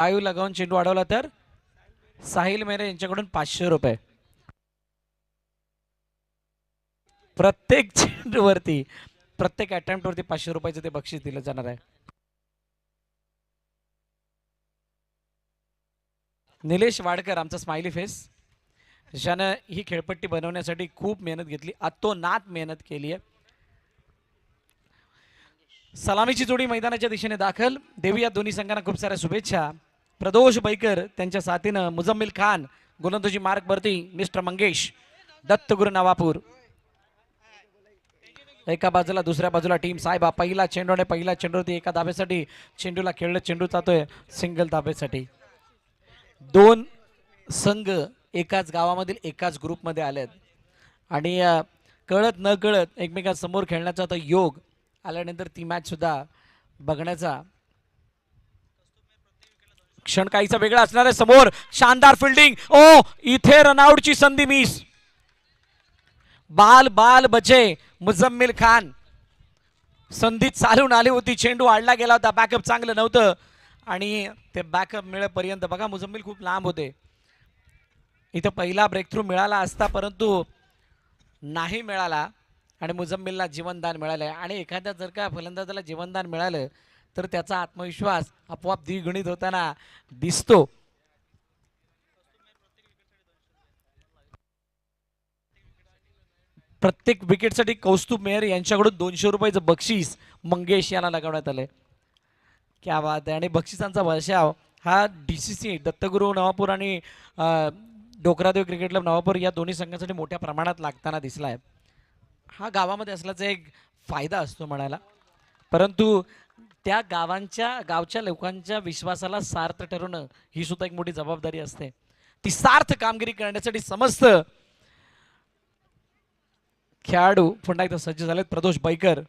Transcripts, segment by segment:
आयु लगावून चेंडू अडवला तर साहिल मेहरे यांच्याकडून 500 रुपये प्रत्येक चेंडूवरती, प्रत्येक अटेम्प्ट वरती 500 रुपयाचं ते बक्षीस दिलं जाणार आहे. निलेश वाडकर आमचा स्माइली फेस, ज्यानं ही खेळपट्टी बनवण्यासाठी खूप मेहनत घेतली, अतोनात मेहनत केली आहे. सलामीची जोडी मैदानाच्या दिशेने दाखल. देवी या दोन्ही संघांना खूप साऱ्या शुभेच्छा. प्रदोष बैकर त्यांच्या साथीनं मुजम्मिल खान, गोलंदाजी मार्गवरती मिस्टर मंगेश, दत्तगुरु नवापूर एका बाजूला, दुसऱ्या बाजूला टीम साहेबा. पहिला चेंडू आणि पहिला चेंडूवरती एका धाब्यासाठी चेंडूला खेळलं, चेंडू जातोय सिंगल धाब्यासाठी. दोन संघ एकाच गावामधील एकाच ग्रुपमध्ये आलेत आणि कळत न कळत एकमेकांसमोर खेळण्याचा तो योग आल्यानंतर ती मॅच सुद्धा बघण्याचा क्षण काहीसा वेगळा असणार आहे. समोर शानदार फिल्डिंग, ओ इथे रनआउटची संधी मिस. बाल बाल बचे मुजम्मिल खान, संधी चालून आली होती, चेंडू आडला गेला होता, बॅकअप चांगलं नव्हतं आणि ते बॅकअप मिळेपर्यंत बघा मुजम्मिल खूप लांब होते. इथं पहिला ब्रेक थ्रू मिळाला असता परंतु नाही मिळाला आणि मुजम्मिलला जीवनदान मिळालं. आणि एखाद्या जर का फलंदाजाला जीवनदान मिळालं तर त्याचा आत्मविश्वास आपोआप द्विगुणित होताना दिसतो. प्रत्येक विकेटसाठी कौस्तुभ मेहर यांच्याकडून 200 रुपयाचं बक्षीस मंगेश यांना लगावण्यात आलंय. क्या बात आहे. आणि बक्षिसांचा वर्षाव हा DCC दत्तगुरु नवापूर आणि डोकरादेव क्रिकेट क्लब नवापूर या दोन्ही संघांसाठी मोठ्या प्रमाणात लागताना दिसला आहे. हा गावामध्ये असल्याचा एक फायदा असतो म्हणायला, परंतु त्या गावच्या लोकांच्या विश्वासाला सार्थ ठरवणं ही सुद्धा एक मोठी जबाबदारी असते. ती सार्थ कामगिरी करण्यासाठी समस्त खेळाडू पुन्हा एकदा सज्ज झालेत. प्रदोष बैकर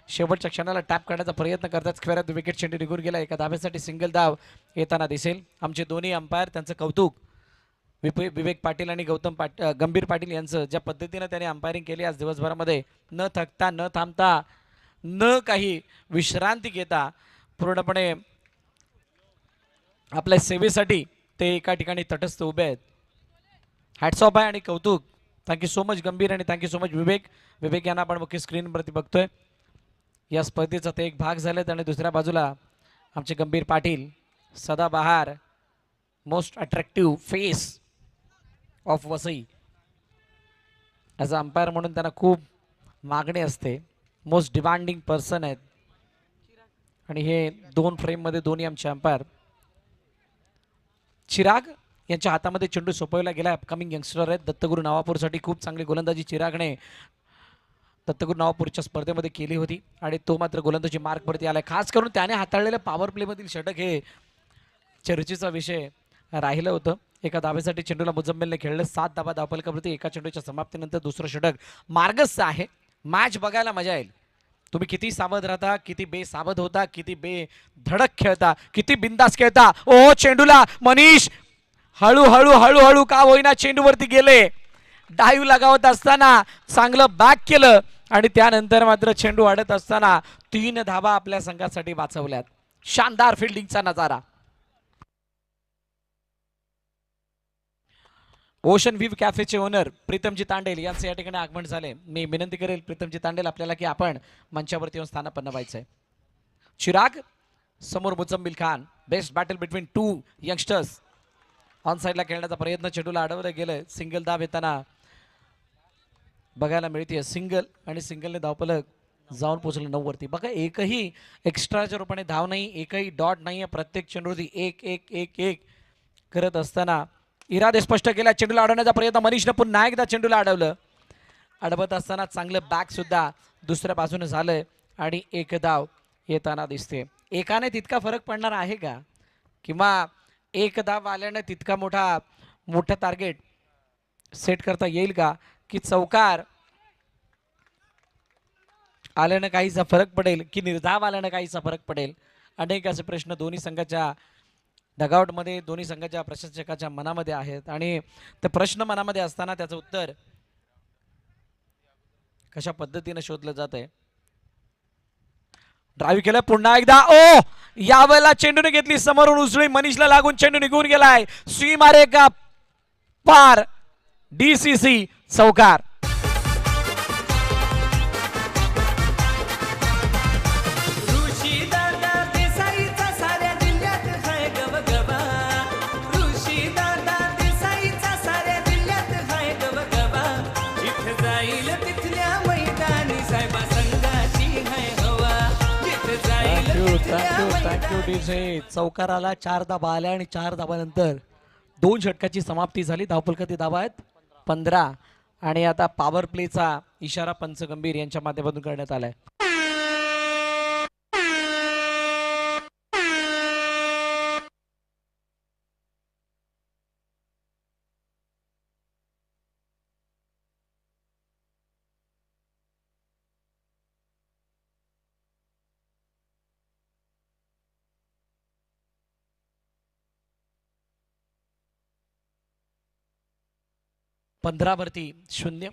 शेवटच्या क्षणाला टॅप करण्याचा प्रयत्न करतात, स्क्वेअरात विकेट चेंडू निघून गेला. एका धाब्यासाठी सिंगल धाव येताना दिसेल. आमचे दोन्ही अंपायर त्यांचं कौतुक, विवेक पाटील आणि गंभीर पाटील यांचं, ज्या पद्धतीनं त्याने अंपायरिंग केली आज दिवसभरामध्ये, न थकता न थांबता न काही विश्रांती घेता पूर्णपणे आपल्या सेवेसाठी ते एका ठिकाणी तटस्थ उभे आहेत. हॅट्स ऑफ आहे आणि कौतुक. थँक्यू सो मच गंभीर आणि थँक्यू सो मच विवेक यांना आपण मुख्य स्क्रीनवरती बघतोय. या स्पर्धेचा ते एक भाग झालेत. आणि दुसऱ्या बाजूला आमचे गंभीर पाटील, सदाबहार, most attractive face of Vasai. As a umpire म्हणून त्यांना खूप मागणी असते, मोस्ट डिमांडिंग पर्सन आहेत. आणि हे दोन फ्रेममध्ये दोन्ही आमचे अंपायर. चिराग यांच्या हातामध्ये चेंडू सोपवला गेला. अपकमिंग यंगस्टर आहेत दत्तगुरु नवापूरसाठी. खूप चांगली गोलंदाजी चिरागने दत्तगुरु नवापूरच्या स्पर्धेमध्ये केली होती आणि तो मात्र गोलंदाजी मार्कवरती आलाय. खास करून त्याने हाताळलेल्या पॉवर प्लेमधील षटक हे चर्चेचा विषय राहिलं होतं. एका धाब्यासाठी चेंडूला मुजम्मिलने खेळलं, 7 धाबा धावफलकावरती. एका चेंडूच्या समाप्तीनंतर दुसरं षटक मार्गस्थ आहे. मॅच बघायला मजा येईल. तुम्ही किती सावध राहता, किती बेसावध होता, किती बेधडक खेळता, किती बिंदास खेळता. ओ चेंडूला मनीष हळूहळू हळूहळू का होईना चेंडूवरती गेले. डाईव्ह लगावत असताना चांगलं बॅक केलं आणि त्यानंतर मात्र चेंडू अडत असताना 3 धाबा आपल्या संघासाठी वाचवल्यात. शानदार फिल्डिंगचा नजारा. ओशन व्ह्यू कॅफेचे ओनर प्रीतमजी तांडेल यांचे या ठिकाणी आगमन झाले. मी विनंती करेल प्रीतमजी तांडेल आपल्याला की आपण मंचावरती येऊन स्थानापन्न व्हायचंय. चिराग समोर Muzammil Khan. Best battle between 2 youngsters. On साईडला खेळण्याचा प्रयत्न, चेंडूला अडवलं गेलं. सिंगल धाव येताना बघायला मिळते. सिंगल आणि सिंगलने धावफलक जाऊन पोहोचलं 9 वरती. बघा एकही एक्स्ट्राच्या रूपाने धाव नाही, एकही डॉट नाही. प्रत्येक चेंडूवरती 1-1-1-1 करत असताना इरादे स्पष्ट केला. चेंडूला अडवण्याचा प्रयत्न मनीषनं पुन्हा एकदा चेंडूला अडवलं. अडवत असताना चांगलं बॅक सुद्धा दुसऱ्या बाजूने झालंय आणि 1 धाव येताना दिसते. एकाने तितका फरक पडणार आहे का, किंवा 1 धाव आल्याने तितका मोठा टार्गेट सेट करता येईल का, की चौकार आल्यानं काहीसा फरक पडेल, की निर्धाव आल्यानं काहीसा फरक पडेल. अनेक असे प्रश्न दोन्ही संघाच्या डगआउटमध्ये, दोन्ही संघाच्या प्रशिक्षकाच्या मनामध्ये आहेत. आणि ते प्रश्न मनामध्ये असताना त्याचं उत्तर कशा पद्धतीने शोधलं जात आहे. ड्राईव्ह केलं पुन्हा एकदा ओ यावेळेला चेंडूने घेतली समोरून उजळी मनीषला लागून चेंडू निघून गेलाय सी मारे का पार डीसीसी चौकार. Thank you DJ. चौकार आला 4 धाबा आल्या आणि 4 धाबानंतर 2 षटकाची समाप्ती झाली. धावफलकाचे धाबा आहेत 15 आणि आता पॉवर प्लेचा इशारा पंच गंभीर यांच्या माध्यमातून करण्यात आलाय. पंधरा वरती 0.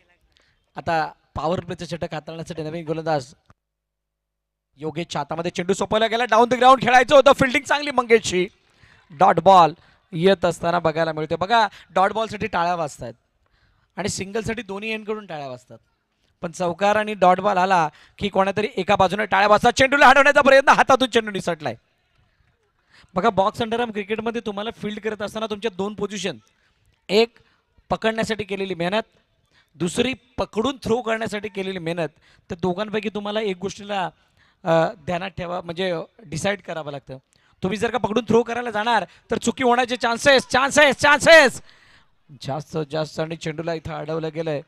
आता पॉवर प्लेचं षटक हाताळण्यासाठी नवीन गोलंदाज योगेशच्या हातामध्ये चेंडू सोपवला गेला. डाऊन द ग्राउंड खेळायचं होतं. फिल्डिंग चांगली मंगेशची. डॉट बॉल येत असताना बघायला मिळते. बघा डॉट बॉलसाठी टाळ्या वाजतात आणि सिंगलसाठी दोन्ही एंडकडून टाळ्या वाजतात. पण चौकार आणि डॉट बॉल आला की कोणातरी एका बाजूने टाळ्या वाजतात. चेंडूला हटवण्याचा प्रयत्न हातातून चेंडू निसटलाय. बघा बॉक्स अंडरआर्म क्रिकेटमध्ये तुम्हाला फील्ड करत असताना तुमच्या 2 पोझिशन, एक पकडण्यासाठी केलेली मेहनत, दुसरी पकडून थ्रो करण्यासाठी केलेली मेहनत. तर दोघांपैकी तुम्हाला एक गोष्टीला ध्यानात ठेवा म्हणजे डिसाईड करावं लागतं. तुम्ही जर का पकडून थ्रो करायला जाणार तर चुकी होण्याचे चान्सेस जास्त आणि चेंडूला इथं अडवलं गेलंय.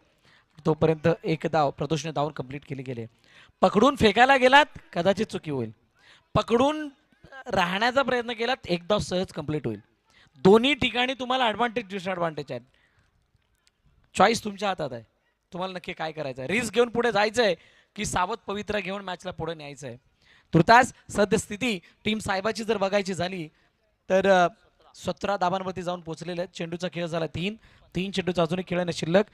तोपर्यंत एक धाव प्रदोषने धावून कंप्लीट केली गेली. पकडून फेकायला गेलात कदाचित चुकी होईल. पकडून राहण्याचा प्रयत्न केलात एक धाव सहज कंप्लीट होईल. दोन्ही ठिकाणी तुम्हाला ॲडव्हान्टेज डिसएडव्हान्टेज आहेत. चॉईस तुमच्या हातात आहे. तुम्हाला नक्की काय करायचं आहे. रिस्क घेऊन पुढे जायचंय की सावध पवित्रा घेऊन मॅचला पुढे न्यायचंय. तुर्तास सद्यस्थिती टीम साहेबाची जर बघायची झाली तर 17 धाबांवरती जाऊन पोहोचलेले आहेत. चेंडूचा खेळ झाला 3 चेंडूचा अजूनही खेळणं शिल्लक.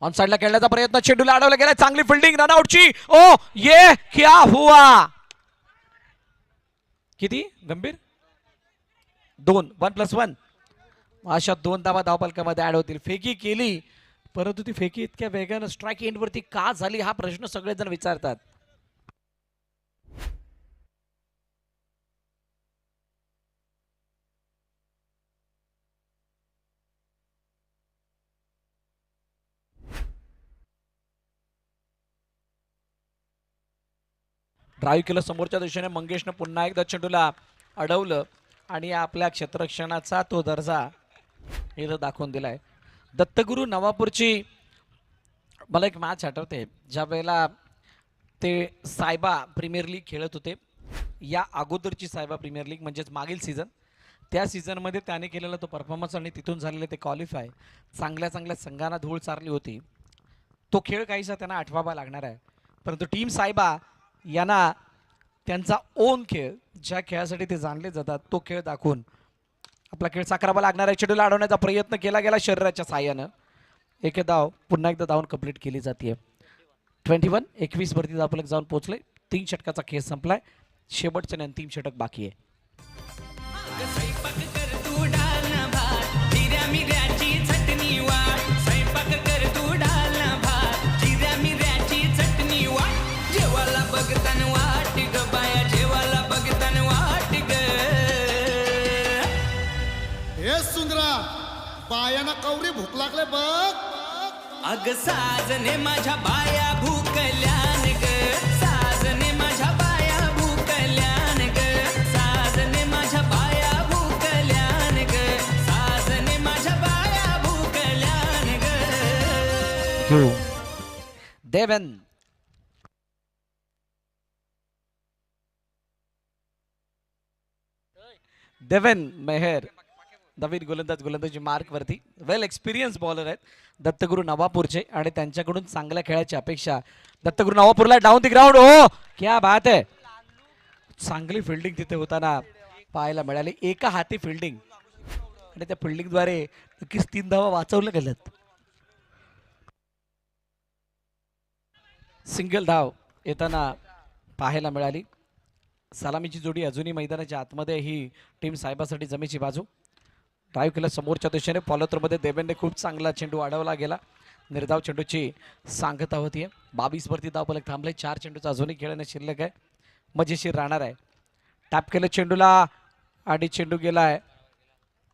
ऑन साइडला खेळण्याचा प्रयत्न, चेंडूला अडवला गेला. चांगली फिल्डिंग रनआउटची. ओ ये क्या हुआ. किती गंभीर 2 1+1 अशा 2 धावा धावफलकामध्ये ऍड होतील. फेकी केली परंतु ती फेकी इतक्या वेगानं स्ट्राईक एंडवरती का झाली हा प्रश्न सगळेजण विचारतात. ड्राईव्ह केलं समोरच्या दिशेने. मंगेशनं पुन्हा एकदा चेंडूला अडवलं आणि आपल्या क्षेत्ररक्षणाचा तो दर्जा इथं दाखवून दिलाय. दत्तगुरू नवापूरची मला एक मॅच आठवते ज्या वेळेला ते सायबा प्रीमियर लीग खेळत होते. या अगोदरची सायबा प्रीमियर लीग म्हणजेच मागील सीझन. त्या सीझनमध्ये त्याने केलेला तो परफॉर्मन्स आणि तिथून झालेले ते क्वालिफाय चांगल्या संघांना धूळ चारली होती. तो खेळ काहीसा त्यांना आठवावा लागणार आहे. परंतु टीम सायबा यांना त्यांचा ओन खेळ ज्या खेळासाठी ते जाणले जातात तो खेळ दाखवून आपला खेळ साकारावा लागणार आहे. चेंडूला अडवण्याचा प्रयत्न केला गेला शरीराच्या साह्यानं. एक धाव पुन्हा एकदा धावून कंप्लीट केली जाते. 21 वरती धावफलक जाऊन पोहोचले. 3 षटकाचा खेळ संपलाय. शेवटचे आणि अंतिम षटक बाकी आहे. बायाना कवरी भूक लागले बघ. अग साजने माझ्या बाया भूकल्यान ग. साजने माझ्या बाया भूकल्यान ग. साजने माझ्या बाया भूकल्यान ग. साजने माझ्या बाया भूकल्यान ग. देवेन मेहर नवीन गोलंदाजी मार्क वरती. वेल एक्सपिरियन्स बॉलर आहेत दत्तगुरू नवापूरचे आणि त्यांच्याकडून चांगल्या खेळाची अपेक्षा. दत्तगुरू नवापूरला डाऊन द ग्राउंड. ओ क्या बात आहे. चांगली फिल्डिंग तिथे होताना पाहायला मिळाली. एका हाती फिल्डिंग आणि त्या फिल्डिंगद्वारे नक्कीच 3 धावा वाचवल्या गेल्यात. सिंगल धाव येताना पाहायला मिळाली. सलामीची जोडी अजूनही मैदानाच्या आतमध्ये ही टीम साहेबासाठी जमेची बाजू. ड्राईव्ह केलं समोरच्या दिशेने. फॉलोथ्रोमध्ये देवेंद्रने खूप चांगला चेंडू अडवला गेला. निर्धाव चेंडूची सांगता होतीये. 22 वरती धावफलक थांबले. 4 चेंडूचा अजूनही खेळणे शिल्लक आहे. मजेशीर राहणार आहे. टॅप केलं चेंडूला आणि चेंडू गेलाय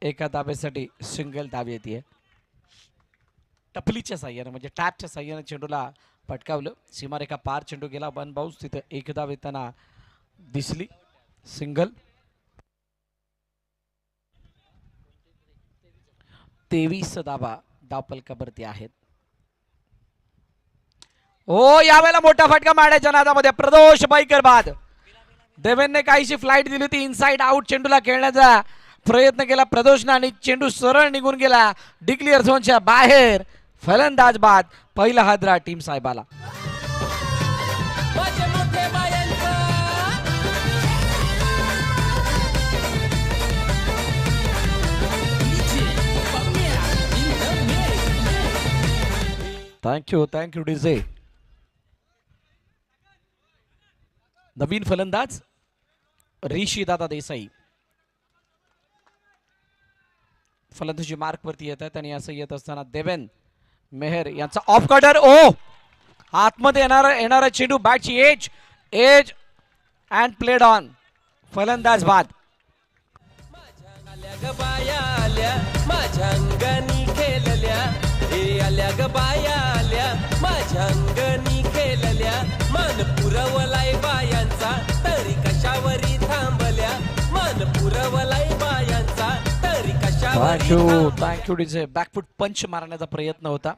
एका धाब्यासाठी. सिंगल धाव येते. टपलीच्या साह्याने म्हणजे टॅपच्या साह्याने चेंडूला पटकावलं. सीमारेखा पार चेंडू गेला. One bounce. तिथं एक धाव येताना दिसली. सिंगल. 23 धावा धावफलकावरती आहेत. हो यावेळेला मोठा फटका मारण्याच्या नादामध्ये प्रदोष बाईकर बाद. देवेंद्रने काहीशी फ्लाईट दिली होती. इनसाइड आउट चेंडूला खेळण्याचा प्रयत्न केला प्रदोषने आणि चेंडू सरळ निघून गेला डिक्लिअर झोनच्या बाहेर. फलंदाज बाद. पहिला हादरा टीम साहेबाला. माझ्या मोठ्या बायांचा थँक्यू डीजे. नवीन फलंदाज ऋषी दादा देसाई फलंदाजी मार्क वरती येत आहेत आणि असं येत असताना देवेंद्र मेहर यांचा ऑफ कटर. ओ आतमध्ये येणारा चेंडू बॅटची एज अँड प्लेड ऑन. फलंदाज बाद. आल्या ग बाया आल्या माझ्या अंगणी खेळल्या. हे आल्या ग बाया आल्या माझ्या अंगणी खेळल्या. मन पुरवलाय बायांचा तरी कशावरी थांबल्या. मन पुरवलाय बायांचा तरी कशावरी थँक्यू डीजे. बॅकफुट पंच मारण्याचा प्रयत्न होता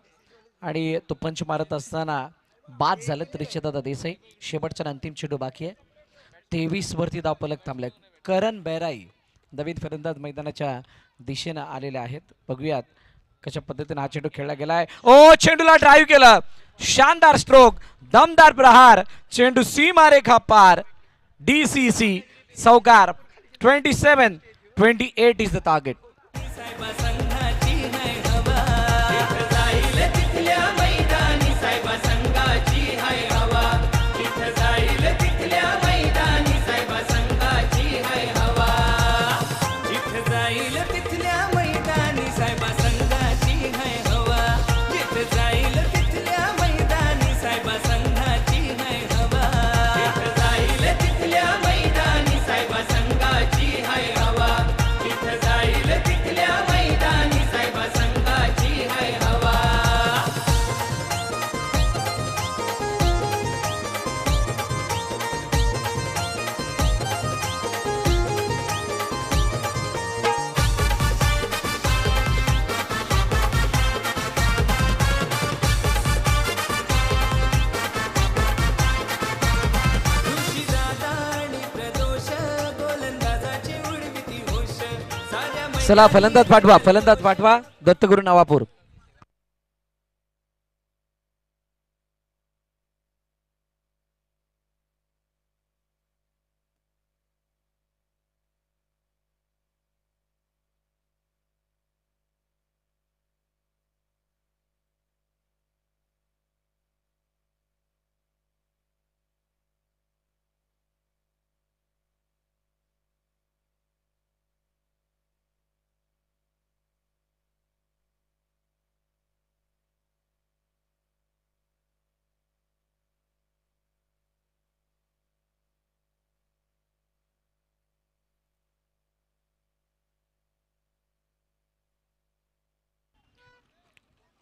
आणि तो पंच मारत असताना बाद झालं ऋषीदादा देसाई. शेवटचा अंतिम चेंडू बाकी आहे. 23 वरती धावफलक थांबले. करण बेराई नवीन फलंदाज मैदानाच्या दिशेनं आलेले आहेत. बघूयात कशा पद्धतीने हा चेंडू खेळला गेलाय. ओ चेंडूला ड्राईव्ह केलं. शानदार स्ट्रोक. दमदार प्रहार. चेंडू सीमारेखा पार. DCC चौकार. 27-28 इज द टार्गेट. साहेबा संघाची है हवा. तिथं जाईल तिथल्या मैदानी साहेबा संघाची है हवा. तिथं जाईल तिथल्या मैदानी साहेबा संघाची है हवा. तिथं जाईल तिथल्या मैदानी साहेबा संघाची है हवा. तिथं जाईल तिथल्या मैदानी साहेबा संघाची है हवा. तिथं जाईल तिथल्या मैदानी साहेबा संघाची है हवा. तिथं जाईल तिथल्या मैदानी साहेबा संघाची है हवा. ऋषीदादा आणि प्रदोष गोलंदाजाची उडविती होश. साऱ्या चला फलंदाज पाठवा दत्तगुरु नवापूर.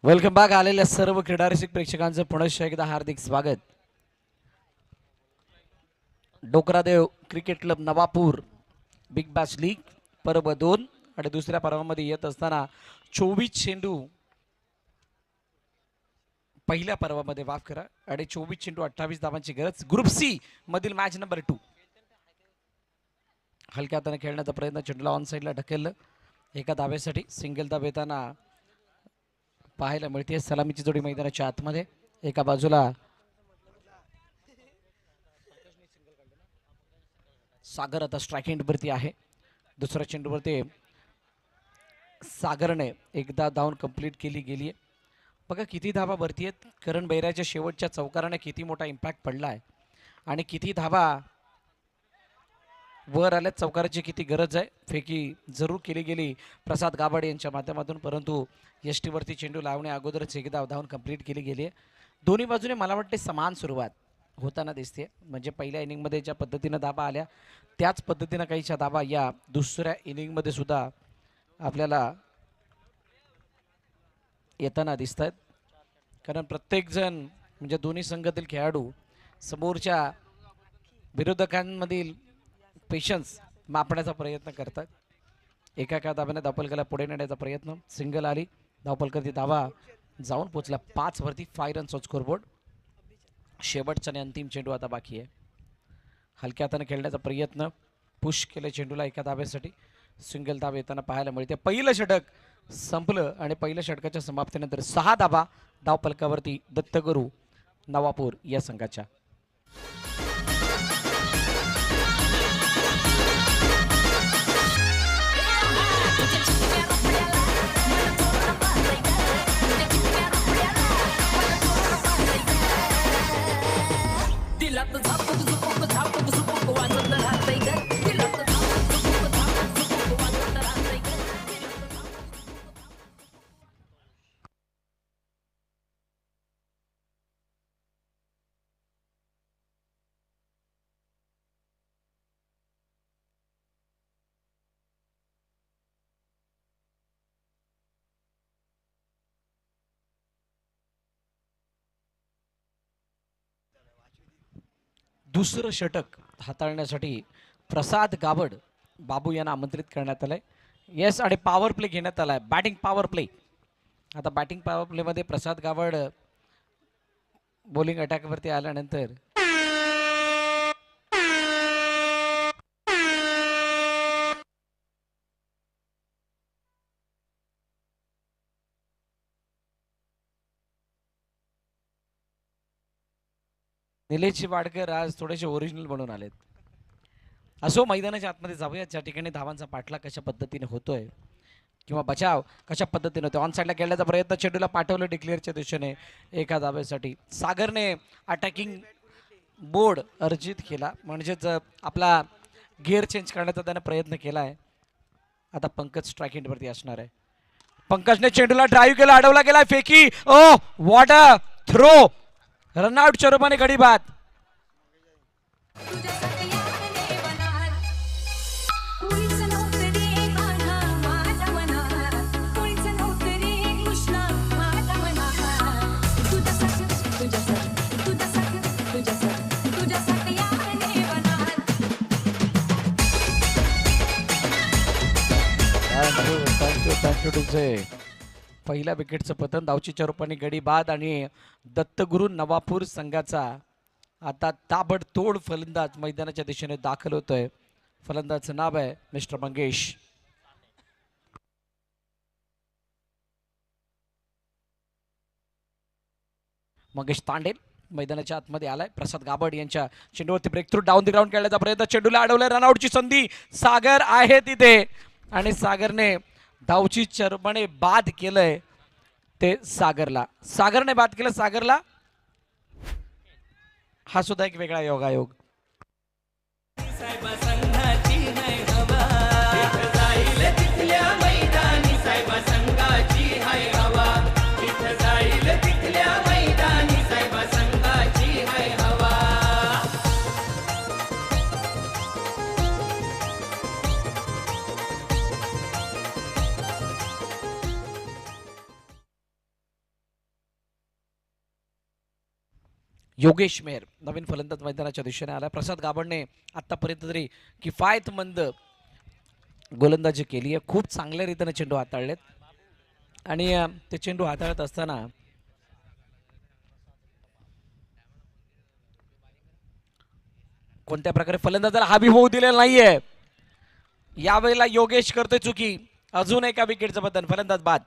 Welcome back. आलेल्या सर्व क्रीडारसिक प्रेक्षकांचं पुनश्च एकदा हार्दिक स्वागत. Dokradev cricket club Navapur big bash league पर्व 2 आणि दुसऱ्या पर्वामध्ये येत असताना 24 चेंडू पहिल्या पर्वामध्ये माफ करा आणि 24 चेंडू 28 धावांची गरज. ग्रुप सी मधील मॅच नंबर 2. हलक्या हाताने खेळण्याचा प्रयत्न. चेंडूला ऑन साईडला ढकललं एका धाब्यासाठी. सिंगल धाव येताना पाहायला मिळते. सलामीची जोडी मैदानाच्या आतमध्ये. एका बाजूला सागर आता स्ट्राईक एंडवरती आहे. दुसऱ्या चेंडूवरती सागरने एकदा धावून कंप्लीट केली गेली आहे. बघा किती धाबा भरती आहेत. करण बैराच्या शेवटच्या चौकाराने किती मोठा इम्पॅक्ट पडला आहे आणि किती धाबा वर आल्यात. चौकाराची किती गरज आहे. फेकी जरूर केली गेली प्रसाद गाभाड यांच्या माध्यमातून, परंतु यष्टीवरती चेंडू लावणे अगोदरच एक धावून कंप्लीट केली गेली आहे. दोन्ही बाजूने मला वाटते समान सुरुवात होताना दिसते. म्हणजे पहिल्या इनिंगमध्ये ज्या पद्धतीनं धाबा आल्या त्याच पद्धतीनं काहीशा धाबा या दुसऱ्या इनिंगमध्ये सुद्धा आपल्याला येताना दिसत आहेत. कारण प्रत्येकजण म्हणजे दोन्ही संघातील खेळाडू समोरच्या विरोधकांमधील पेशन्स मापण्याचा प्रयत्न करतात. एका धाब्याने धावपलकाला पुढे नेण्याचा प्रयत्न. सिंगल आली, धावपलकरती धावा जाऊन पोचला 5 वरती. 5 रन्स ऑन स्कोरबोर्ड. शेवटचा आणि अंतिम चेंडू आता बाकी आहे. हलक्या हाताने खेळण्याचा प्रयत्न. पुश केलं चेंडूला एका धाब्यासाठी. सिंगल धाव येताना पाहायला मिळते. पहिलं षटक संपलं आणि पहिल्या षटकाच्या समाप्तीनंतर 6 धाबा धावपलकावरती दत्तगुरू नवापूर या संघाच्या. दुसरं षटक हाताळण्यासाठी प्रसाद गावड बाबू यांना आमंत्रित करण्यात आलंय. येस, आणि पॉवर प्ले घेण्यात आलाय. Batting power play. आता बॅटिंग पॉवर प्लेमध्ये प्रसाद गावड बॉलिंग अटॅकवरती आल्यानंतर निलेश वाडकर आज थोडेसे ओरिजिनल बनून आलेत. असो, मैदानाच्या आतमध्ये जाऊया. ज्या ठिकाणी धावांचा पाठलाग कशा पद्धतीने होतोय किंवा बचाव कशा पद्धतीने होतो. ऑन साईडला खेळण्याचा प्रयत्न. चेंडूला पाठवलं डिक्लेअरच्या दिशेने एका धाब्यासाठी. सागरने अटॅकिंग बोर्ड अर्जित केला, म्हणजेच आपला गिअर चेंज करण्याचा त्याने प्रयत्न केला आहे. आता पंकज स्ट्राईक एंडवरती असणार आहे. पंकजने चेंडूला ड्राईव्ह केला, अडवला गेला. फेकी. ओ व्हॉट अ थ्रो. रनआउटच्या रूपाने गडी बाद. थँक्यू टू से. पहिल्या विकेटचं पतन. धावचीच्या रूपाने गडी बाद आणि दत्तगुरू नवापूर संघाचा आता ताबडतोड फलंदाज मैदानाच्या दिशेने दाखल होतोय. फलंदाजचं नाव आहे मिस्टर मंगेश. मंगेश तांडेल मैदानाच्या आतमध्ये आलाय. प्रसाद गाबड यांच्या चेंडूवरती breakthrough. Down the ground खेळण्याचा प्रयत्न. चेंडूला अडवलंय. रनआउटची संधी. सागर आहे तिथे आणि सागरने धावचीच्या रूपाने बाद केलंय ते सागरला. सागरने बाद केलं सागरला. हा सुद्धा एक वेगळा योगायोग. योगेश मेहर नवीन फलंदाज मैदानाच्या दिशेने आला. प्रसाद गाबडने आतापर्यंत तरी किफायतमंद गोलंदाजी केली आहे. खूप चांगल्या रीतीने चेंडू हाताळलेत आणि ते चेंडू हाताळत असताना कोणत्या प्रकारे फलंदाजाला हावी होऊ दिलेला नाहीये. यावेळेला योगेश करतोय चुकी. अजून एका विकेटचं बदल. फलंदाज बाद.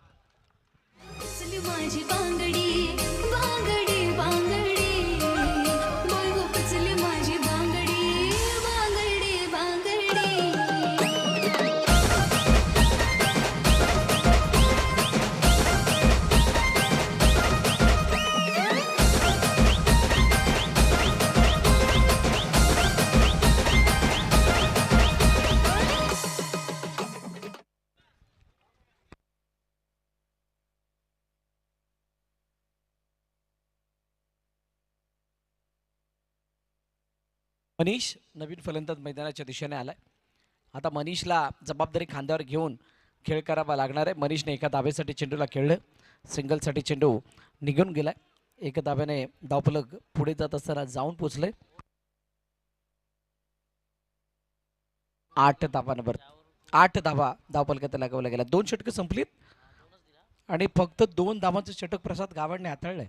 मनीष नवीन फलंदाज मैदानाच्या दिशेने आलाय. आता मनीषला जबाबदारी खांद्यावर घेऊन खेळ करावा लागणार आहे. मनीषने एका धावेसाठी चेंडूला खेळलं, सिंगलसाठी चेंडू निघून गेलाय. एका धाव्याने धावफलक पुढे जात असताना जाऊन पोचले. 8 धावांवर 8 धावा धावफलकात लगावल्या गेल्या. 2 षटकं संपलीत आणि फक्त 2 धावांचं षटक प्रसाद गावडने हाताळलंय.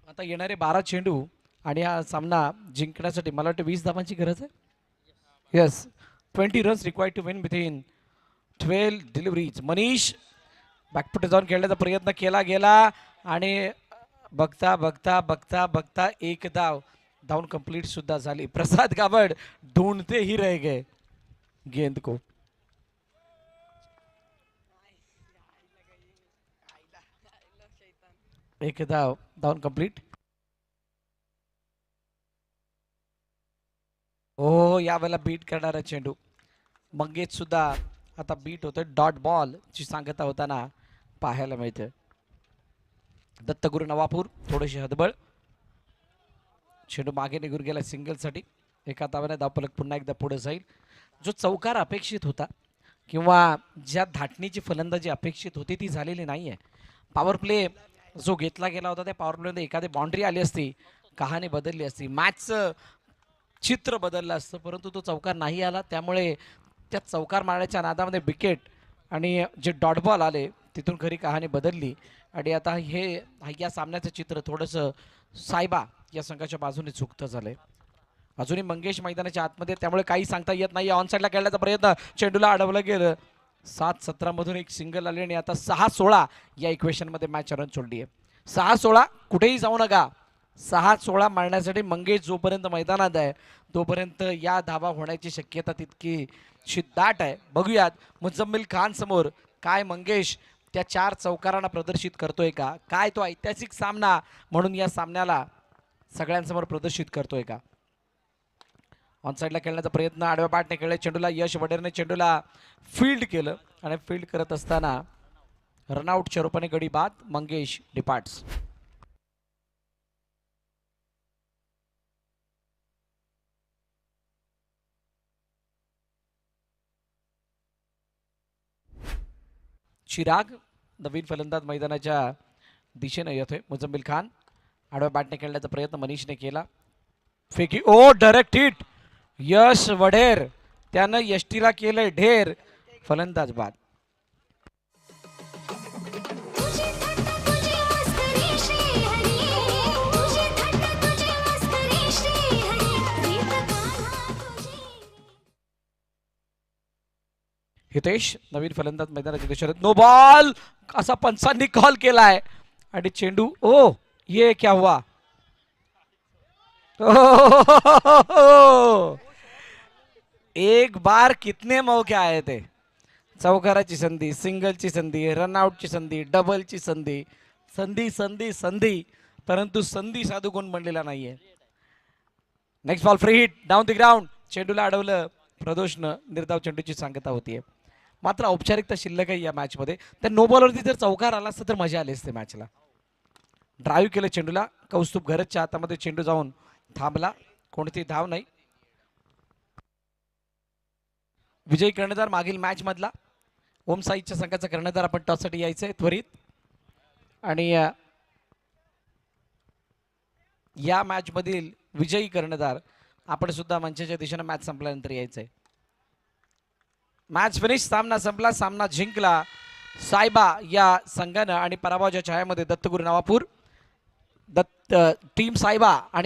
आता येणारे 12 चेंडू आणि हा सामना जिंकण्यासाठी मला वाटतं 20 धावांची गरज आहे. Yes, 20 runs required to win within 12 deliveries. Manish back foot जाऊन खेळण्याचा प्रयत्न केला गेला आणि बघता बघता बघता बघता एक धावून कंप्लीट सुद्धा झाली. प्रसाद गावड ढूंढते ही रह गए गेंद को. एक धावून कंप्लीट. हो, यावेळेला बीट करणारा चेंडू मंगेश सुद्धा आता बीट होतं. डॉट बॉल ची सांगता होताना पाहायला मिळते. दत्तगुरु नवापूर थोडीशी हदबळ, चेंडू मागे निघून गेला सिंगलसाठी. एका धावाने धावफलक पुन्हा एकदा पुढे जाईल. जो चौकार अपेक्षित होता किंवा ज्या धाटणीची फलंदाजी अपेक्षित होती ती झालेली नाहीये. पॉवर प्ले जो घेतला गेला होता त्या पॉवर प्लेमध्ये एखादी बाउंड्री आली असती, कहाणी बदलली असती, मॅचचं चित्र बदललं असतं, परंतु तो चौकार नाही आला. त्यामुळे त्या चौकार मारण्याच्या नादामध्ये विकेट आणि जे डॉट बॉल आले तिथून खरी कहाणी बदलली. आणि आता या सामन्याचं चित्र थोडंसं सायबा या संघाच्या बाजूने चुकतं झालंय. अजूनही मंगेश मैदानाच्या आतमध्ये, त्यामुळे काही सांगता येत नाही. ऑन साईडला खेळण्याचा प्रयत्न, चेंडूला अडवलं गेलं. 7-17 मधून एक सिंगल आले आणि आता 6-16 या इक्वेशन मध्ये मॅच रन सोडली आहे. 6-16 कुठेही जाऊ नका. 6-16 मारण्यासाठी मंगेश जोपर्यंत मैदानात आहे तोपर्यंत या धावा होण्याची शक्यता तितकी दाट आहे. बघूयात मुझम्मिल खान समोर काय मंगेश त्या 4 चौकारांना प्रदर्शित करतोय का, काय तो ऐतिहासिक सामना म्हणून या सामन्याला सगळ्यांसमोर प्रदर्शित करतोय का. ऑन साईडला खेळण्याचा प्रयत्न, आडव्या बॅटने खेळले चेंडूला. यश वडेरने चेंडूला फील्ड केलं आणि फील्ड करत असताना रनआउटच्या रूपाने गडी बाद. मंगेश डिपार्ट्स. चिराग नवीन फलंदाज मैदानाच्या दिशेने येतोय. मुझम्मिल खान आडव्या बॅटने खेळण्याचा प्रयत्न मनीषने केला. फेकी, ओ डायरेक्ट हिट. यश वढेर त्यानं यष्टीला केलंय ढेर. फलंदाज बाद. हितेश नवीन फलंदाज मैदानाच्या दिशेने. नो बॉल असा पंचांनी कॉल केलाय आणि चेंडू, ओ ये क्या हुआ. एक बार कितने मौके आए थे. चौकाराची संधी, सिंगलची संधी, रनआउटची संधी, डबलची संधी, संधी संधी संधी, परंतु संधी साधू कोण बनलेला नाहीये. Next ball free hit down the ground. चेंडूला अडवलं प्रदोषनं. निर्धाव चेंडूची सांगता होतीये. मात्र औपचारिकता शिल्लक आहे या मॅच मध्ये. त्या नो बॉलवरती जर चौकार आला असता तर मजा आली असते मॅचला. ड्राईव्ह केलं चेंडूला. कौस्तुभ घरच्या हातामध्ये चेंडू जाऊन थांबला. कोणती धाव नाही. विजयी कर्णधार मागील मॅच मधला ओम साईच्या संघाचा कर्णधार आपण टॉससाठी यायचंय त्वरित. आणि या मॅच मधील विजयी कर्णधार आपण सुद्धा मंचाच्या दिशेने मॅच संपल्यानंतर यायचंय. Match finish. सामना संपला. सामना जिंकला सायबा या संघानं आणि पराभवाच्या छायामध्ये दत्तगुरु नवापूर. टीम सायबा आणि